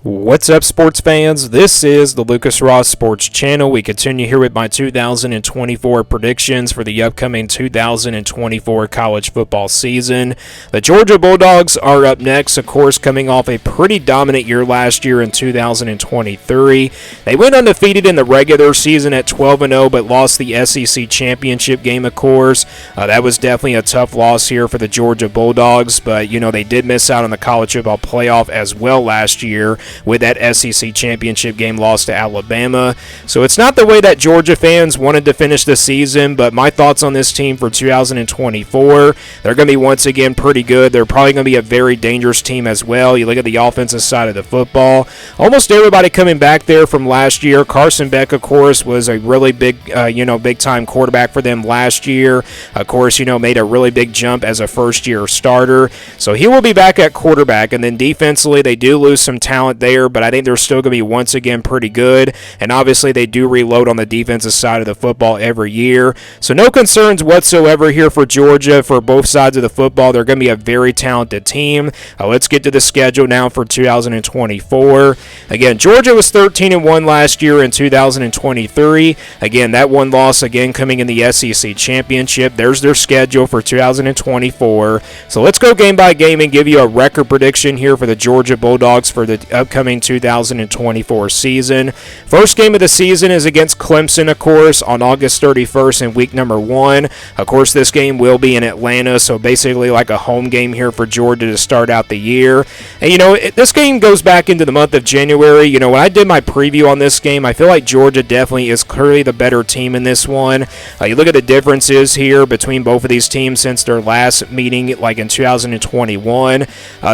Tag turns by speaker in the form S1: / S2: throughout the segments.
S1: What's up, sports fans? This is the Lucas Ross Sports Channel. We continue here with my 2024 predictions for the upcoming 2024 college football season. The Georgia Bulldogs are up next, of course, coming off a pretty dominant year last year in 2023. They went undefeated in the regular season at 12-0, but lost the SEC championship game, of course. That was definitely a tough loss here for the Georgia Bulldogs, but, they did miss out on the college football playoff as well last year with that SEC championship game loss to Alabama. So it's not the way that Georgia fans wanted to finish the season, but my thoughts on this team for 2024, they're going to be once again pretty good. They're probably going to be a very dangerous team as well. You look at the offensive side of the football. Almost everybody coming back there from last year. Carson Beck, of course, was a really big, big-time quarterback for them last year. Of course, made a really big jump as a first-year starter. So he will be back at quarterback, and then defensively, they do lose some talent there, but I think they're still going to be once again pretty good, and obviously they do reload on the defensive side of the football every year. So no concerns whatsoever here for Georgia for both sides of the football. They're going to be a very talented team. Let's get to the schedule now for 2024. Again, Georgia was 13-1 last year in 2023. Again, that one loss again coming in the SEC championship. There's their schedule for 2024. So let's go game by game and give you a record prediction here for the Georgia Bulldogs for the upcoming 2024 season. First game of the season is against Clemson, of course, on August 31st in week number 1. Of course, this game will be in Atlanta, so basically like a home game here for Georgia to start out the year. And, this game goes back into the month of January. When I did my preview on this game, I feel like Georgia definitely is clearly the better team in this one. You look at the differences here between both of these teams since their last meeting, like in 2021.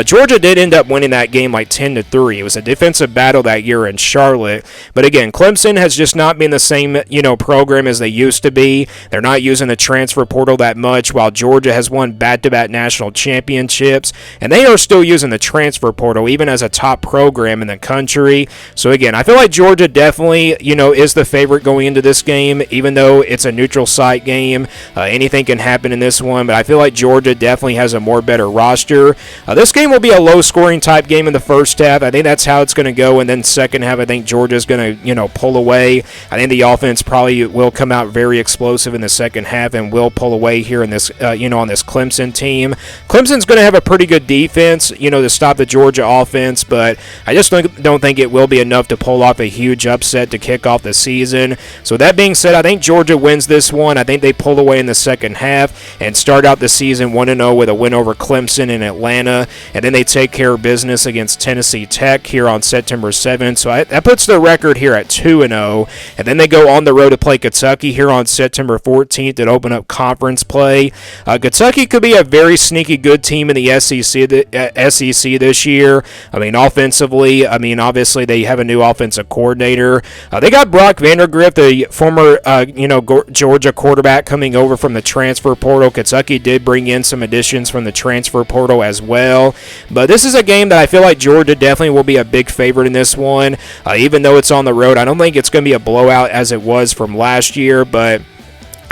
S1: Georgia did end up winning that game like 10-3. It was a defensive battle that year in Charlotte. But again, Clemson has just not been the same, program as they used to be. They're not using the transfer portal that much, while Georgia has won back-to-back national championships. And they are still using the transfer portal, even as a top program in the country. So again, I feel like Georgia definitely, is the favorite going into this game, even though it's a neutral site game. Anything can happen in this one, but I feel like Georgia definitely has a more better roster. This game will be a low-scoring type game in the first half. I think that's how it's going to go, and then second half, I think Georgia's going to, pull away. I think the offense probably will come out very explosive in the second half and will pull away here in this, on this Clemson team. Clemson's going to have a pretty good defense, to stop the Georgia offense, but I just don't think it will be enough to pull off a huge upset to kick off the season. So that being said, I think Georgia wins this one. I think they pull away in the second half and start out the season 1-0 with a win over Clemson in Atlanta, and then they take care of business against Tennessee Tech here on September 7th. So that puts their record here at 2-0, and then they go on the road to play Kentucky here on September 14th and open up conference play. Kentucky could be a very sneaky good team in the SEC this year. Offensively, obviously they have a new offensive coordinator. They got Brock Vandergrift, the former, Georgia quarterback, coming over from the transfer portal. Kentucky did bring in some additions from the transfer portal as well. But this is a game that I feel like Georgia definitely will be a big favorite in this one. Even though it's on the road, I don't think it's going to be a blowout as it was from last year, but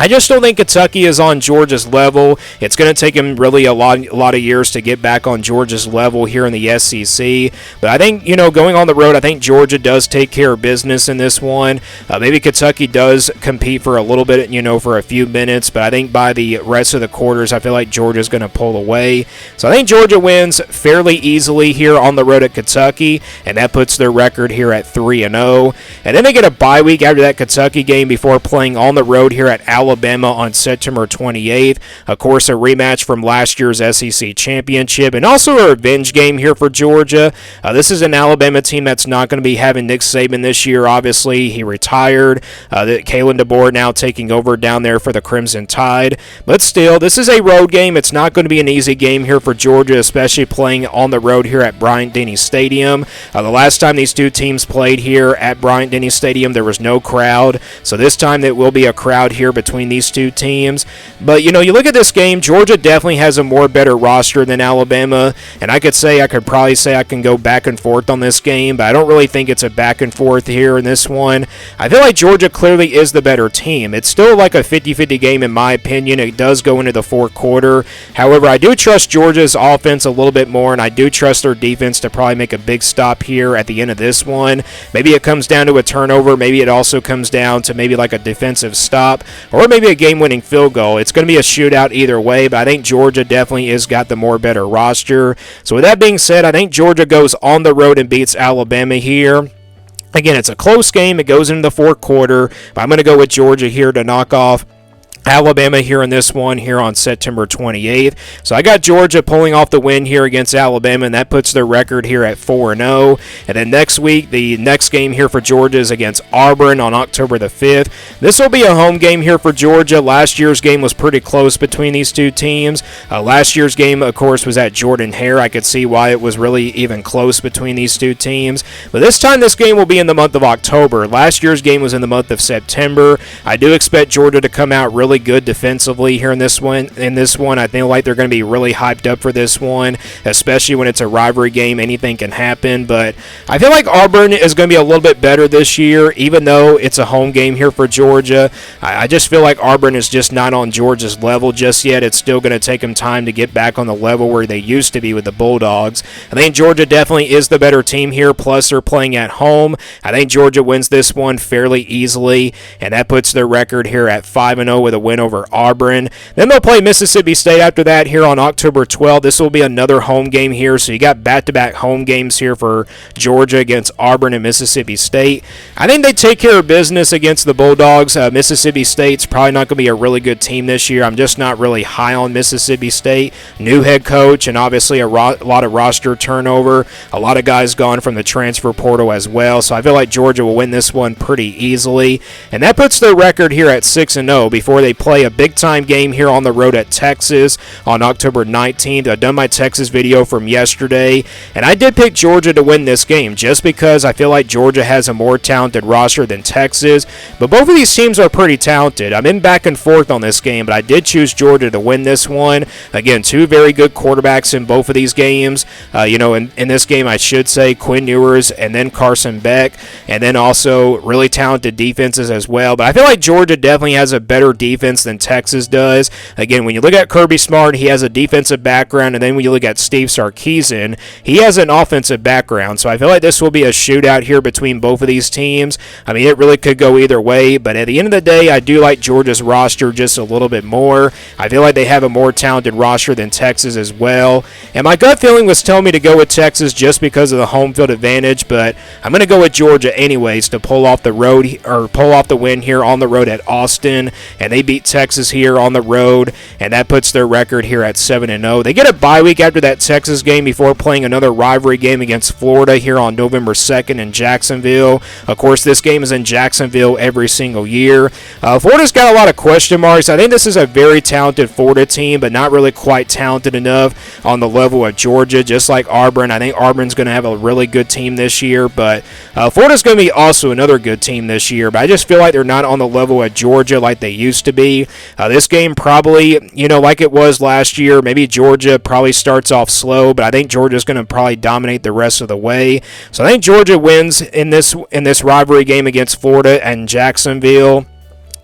S1: I just don't think Kentucky is on Georgia's level. It's going to take them really a lot of years to get back on Georgia's level here in the SEC. But I think, going on the road, I think Georgia does take care of business in this one. Maybe Kentucky does compete for a little bit, for a few minutes. But I think by the rest of the quarters, I feel like Georgia's going to pull away. So I think Georgia wins fairly easily here on the road at Kentucky, and that puts their record here at 3-0. And then they get a bye week after that Kentucky game before playing on the road here at Alabama on September 28th. Of course, a rematch from last year's SEC championship, and also a revenge game here for Georgia. This is an Alabama team that's not going to be having Nick Saban this year. Obviously, he retired. Kalen DeBoer now taking over down there for the Crimson Tide. But still, this is a road game. It's not going to be an easy game here for Georgia, especially playing on the road here at Bryant-Denny Stadium. The last time these two teams played here at Bryant-Denny Stadium, there was no crowd. So this time there will be a crowd here between between these two teams. But, you look at this game, Georgia definitely has a more better roster than Alabama, and I could probably say I can go back and forth on this game, but I don't really think it's a back and forth here in this one. I feel like Georgia clearly is the better team. It's still like a 50-50 game in my opinion. It does go into the fourth quarter. However, I do trust Georgia's offense a little bit more, and I do trust their defense to probably make a big stop here at the end of this one. Maybe it comes down to a turnover. Maybe it also comes down to maybe like a defensive stop or maybe a game-winning field goal. It's going to be a shootout either way, but I think Georgia definitely has got the more better roster. So with that being said, I think Georgia goes on the road and beats Alabama here. Again, it's a close game. It goes into the fourth quarter, but I'm going to go with Georgia here to knock off Alabama here in this one here on September 28th. So I got Georgia pulling off the win here against Alabama, and that puts their record here at 4-0. And then next week, the next game here for Georgia is against Auburn on October the 5th. This will be a home game here for Georgia. Last year's game was pretty close between these two teams. Last year's game, of course, was at Jordan-Hare. I could see why it was really even close between these two teams. But this time, this game will be in the month of October. Last year's game was in the month of September. I do expect Georgia to come out really good defensively here in this one. I feel like they're going to be really hyped up for this one, especially when it's a rivalry game. Anything can happen, but I feel like Auburn is going to be a little bit better this year, even though it's a home game here for Georgia. I just feel like Auburn is just not on Georgia's level just yet. It's still going to take them time to get back on the level where they used to be with the Bulldogs. I think Georgia definitely is the better team here, plus they're playing at home. I think Georgia wins this one fairly easily, and that puts their record here at 5-0 with a win over Auburn. Then they'll play Mississippi State after that here on October 12th. This will be another home game here, so you got back-to-back home games here for Georgia against Auburn and Mississippi State. I think they take care of business against the Bulldogs. Mississippi State's probably not going to be a really good team this year. I'm just not really high on Mississippi State. New head coach and obviously a lot of roster turnover. A lot of guys gone from the transfer portal as well, so I feel like Georgia will win this one pretty easily. And that puts their record here at 6-0 before they play a big-time game here on the road at Texas on October 19th. I've done my Texas video from yesterday, and I did pick Georgia to win this game just because I feel like Georgia has a more talented roster than Texas, but both of these teams are pretty talented. I'm in back and forth on this game, but I did choose Georgia to win this one. Again, two very good quarterbacks in both of these games. In this game, I should say Quinn Ewers and then Carson Beck, and then also really talented defenses as well, but I feel like Georgia definitely has a better defense than Texas does. Again, when you look at Kirby Smart, he has a defensive background, and then when you look at Steve Sarkisian, he has an offensive background. So I feel like this will be a shootout here between both of these teams. I mean, it really could go either way, but at the end of the day, I do like Georgia's roster just a little bit more. I feel like they have a more talented roster than Texas as well, and my gut feeling was telling me to go with Texas just because of the home field advantage, but I'm going to go with Georgia anyways to pull off the win here on the road at Austin, and they beat Texas here on the road, and that puts their record here at 7-0. They get a bye week after that Texas game before playing another rivalry game against Florida here on November 2nd in Jacksonville. Of course, this game is in Jacksonville every single year. Florida's got a lot of question marks. I think this is a very talented Florida team, but not really quite talented enough on the level of Georgia, just like Auburn. I think Auburn's going to have a really good team this year, but Florida's going to be also another good team this year, but I just feel like they're not on the level of Georgia like they used to be. This game probably, like it was last year, maybe Georgia probably starts off slow, but I think Georgia's going to probably dominate the rest of the way. So I think Georgia wins in this rivalry game against Florida and Jacksonville.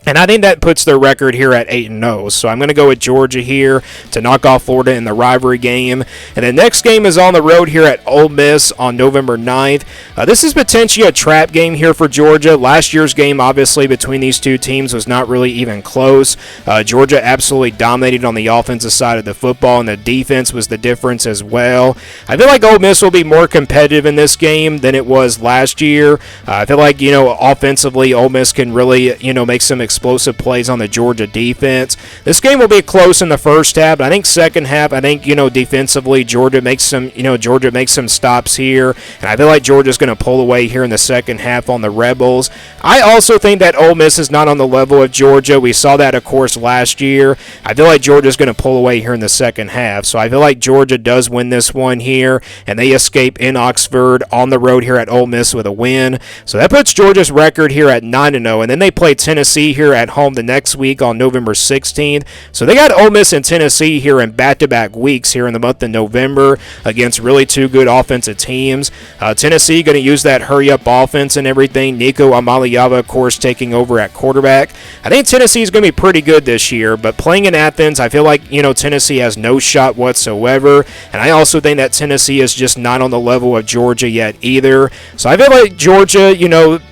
S1: And I think that puts their record here at 8-0. So I'm going to go with Georgia here to knock off Florida in the rivalry game. And the next game is on the road here at Ole Miss on November 9th. This is potentially a trap game here for Georgia. Last year's game, obviously, between these two teams was not really even close. Georgia absolutely dominated on the offensive side of the football, and the defense was the difference as well. I feel like Ole Miss will be more competitive in this game than it was last year. I feel like, offensively, Ole Miss can really, make some explosive plays on the Georgia defense. This game will be close in the first half, but I think second half, defensively, Georgia makes some stops here, and I feel like Georgia's going to pull away here in the second half on the Rebels. I also think that Ole Miss is not on the level of Georgia. We saw that, of course, last year. I feel like Georgia's going to pull away here in the second half, so I feel like Georgia does win this one here, and they escape in Oxford on the road here at Ole Miss with a win. So that puts Georgia's record here at 9-0, and then they play Tennessee here here at home the next week on November 16th. So they got Ole Miss and Tennessee here in back-to-back weeks here in the month of November against really two good offensive teams. Tennessee going to use that hurry-up offense and everything. Nico Amaliava, of course, taking over at quarterback. I think Tennessee is going to be pretty good this year, but playing in Athens, I feel like, Tennessee has no shot whatsoever, and I also think that Tennessee is just not on the level of Georgia yet either. So I feel like Georgia,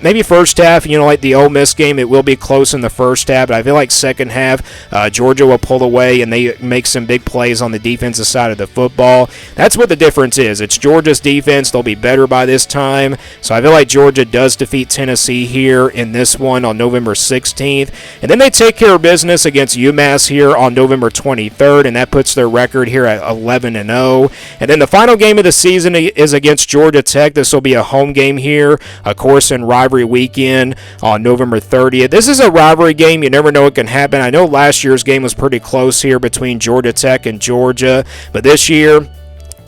S1: maybe first half, like the Ole Miss game, it will be close in the first half, but I feel like second half, Georgia will pull away and they make some big plays on the defensive side of the football. That's what the difference is. It's Georgia's defense. They'll be better by this time. So I feel like Georgia does defeat Tennessee here in this one on November 16th. And then they take care of business against UMass here on November 23rd, and that puts their record here at 11-0. And then the final game of the season is against Georgia Tech. This will be a home game here, of course, in rivalry weekend on November 30th. This is a rivalry game. You never know what can happen. I know last year's game was pretty close here between Georgia Tech and Georgia, but this year,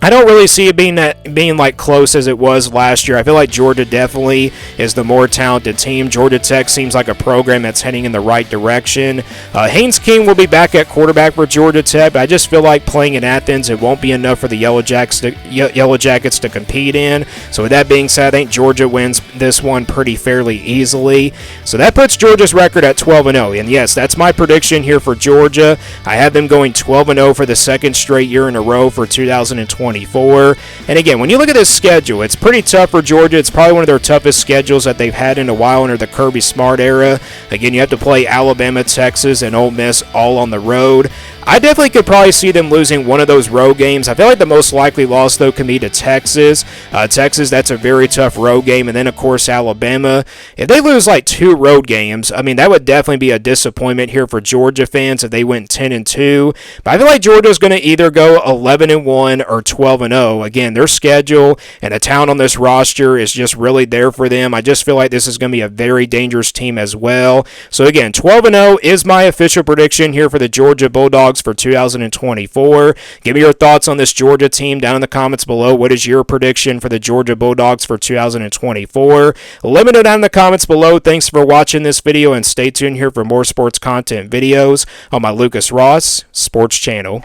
S1: I don't really see it being like close as it was last year. I feel like Georgia definitely is the more talented team. Georgia Tech seems like a program that's heading in the right direction. Haynes King will be back at quarterback for Georgia Tech, but I just feel like playing in Athens, it won't be enough for the Yellow Jackets to compete in. So with that being said, I think Georgia wins this one pretty fairly easily. So that puts Georgia's record at 12-0. And yes, that's my prediction here for Georgia. I have them going 12-0 for the second straight year in a row for 2020. And again, when you look at this schedule, it's pretty tough for Georgia. It's probably one of their toughest schedules that they've had in a while under the Kirby Smart era. Again, you have to play Alabama, Texas, and Ole Miss all on the road. I definitely could probably see them losing one of those road games. I feel like the most likely loss, though, can be to Texas. Texas, that's a very tough road game. And then, of course, Alabama. If they lose like two road games, I mean, that would definitely be a disappointment here for Georgia fans if they went 10-2. But I feel like Georgia's going to either go 11-1 or 12-0. Again, their schedule and the talent on this roster is just really there for them. I just feel like this is going to be a very dangerous team as well. So, again, 12-0 is my official prediction here for the Georgia Bulldogs for 2024. Give me your thoughts on this Georgia team down in the comments below. What is your prediction for the Georgia Bulldogs for 2024? Let me know down in the comments below. Thanks for watching this video, and stay tuned here for more sports content videos on my Lucas Ross Sports channel.